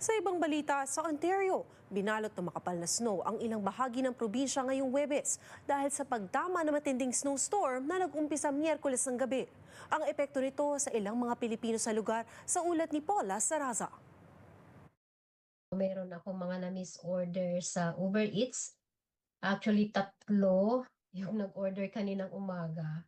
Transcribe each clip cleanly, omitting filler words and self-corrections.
Sa ibang balita, sa Ontario, binalot ng makapal na snow ang ilang bahagi ng probinsya ngayong Huwebes dahil sa pagdama ng matinding snowstorm na nag-umpisa Miyerkules ng gabi. Ang epekto nito sa ilang mga Pilipino sa lugar sa ulat ni Paula Saraza. Meron akong mga na-miss order sa Uber Eats. Actually, tatlo yung nag-order kaninang umaga.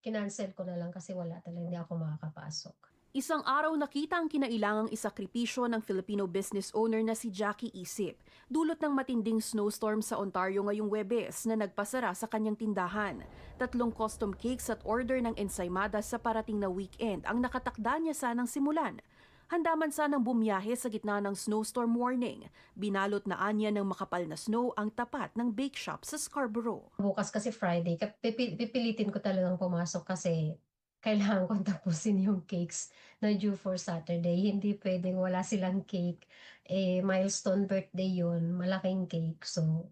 Kinancel ko na lang kasi wala talaga, hindi ako makakapasok. Isang araw nakita ang kinailangang isakripisyo ng Filipino business owner na si Jackie Isip, dulot ng matinding snowstorm sa Ontario ngayong Huwebes na nagpasara sa kanyang tindahan. 3 custom cakes at order ng ensaymadas sa parating na weekend ang nakatakda niya sanang simulan. Handa man sanang bumiyahe sa gitna ng snowstorm warning. Binalot na anya ng makapal na snow ang tapat ng bake shop sa Scarborough. Bukas kasi Friday, pipilitin ko talagang pumasok kasi kailangan kong tapusin yung cakes na due for Saturday. Hindi pwedeng wala silang cake. Milestone birthday yun, malaking cake. So,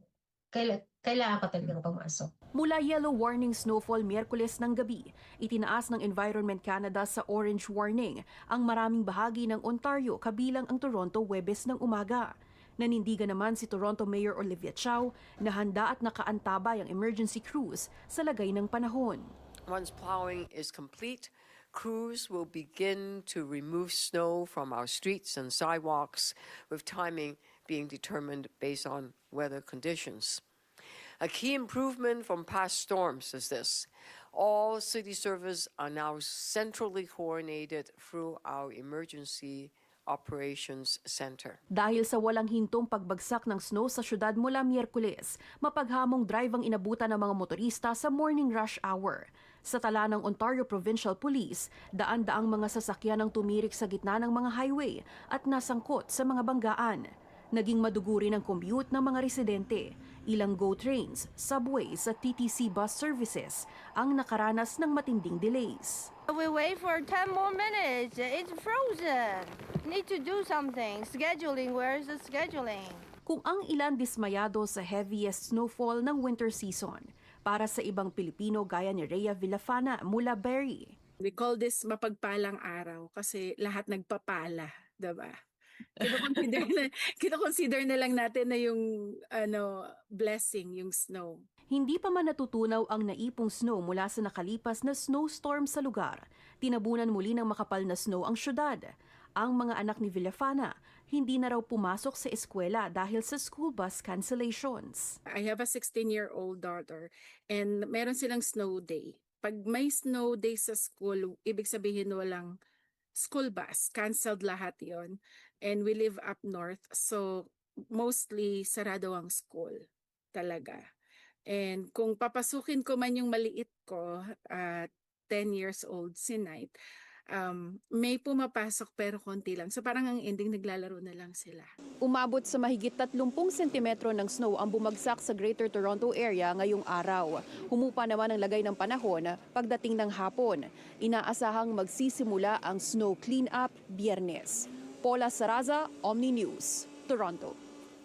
kailangan ko talagang pumasok. Mula yellow warning snowfall Miyerkules ng gabi, itinaas ng Environment Canada sa orange warning ang maraming bahagi ng Ontario kabilang ang Toronto Huwebes ng umaga. Nanindigan naman si Toronto Mayor Olivia Chow na handa at nakaantabay ang emergency crews sa lagay ng panahon. Once plowing is complete, crews will begin to remove snow from our streets and sidewalks, with timing being determined based on weather conditions. A key improvement from past storms is this. All city services are now centrally coordinated through our Emergency Operations Center. Dahil sa walang hintong pagbagsak ng snow sa syudad mula Miyerkules, mapaghamong drive ang inabutan ng mga motorista sa morning rush hour. Sa tala ng Ontario Provincial Police, daan-daang mga sasakyan ang tumirik sa gitna ng mga highway at nasangkot sa mga banggaan. Naging maduguri ng commute ng mga residente. Ilang GO trains, subways at TTC bus services ang nakaranas ng matinding delays. We wait for 10 more minutes. It's frozen. Need to do something. Scheduling, where is the scheduling? Kung ang ilan dismayado sa heaviest snowfall ng winter season, para sa ibang Pilipino gaya ni Rhea Villafana mula Barrie. We call this mapagpalang araw kasi lahat nagpapala, diba? Kino-consider na lang natin na yung blessing, yung snow. Hindi pa man natutunaw ang naipong snow mula sa nakalipas na snowstorm sa lugar. Tinabunan muli ng makapal na snow ang syudad. Ang mga anak ni Villafana hindi na raw pumasok sa eskwela dahil sa school bus cancellations. I have a 16-year-old daughter and meron silang snow day. Pag may snow day sa school, ibig sabihin walang school bus. Canceled lahat yon. And we live up north, so mostly sarado ang school talaga. And kung papasukin ko man yung maliit ko, 10 years old si Knight, may pumapasok pero konti lang. So parang ang ending naglalaro na lang sila. Umabot sa mahigit 30 sentimetro ng snow ang bumagsak sa Greater Toronto area ngayong araw. Humupa naman ang lagay ng panahon pagdating ng hapon. Inaasahang magsisimula ang snow cleanup Biyernes. Paula Saraza, Omni News, Toronto.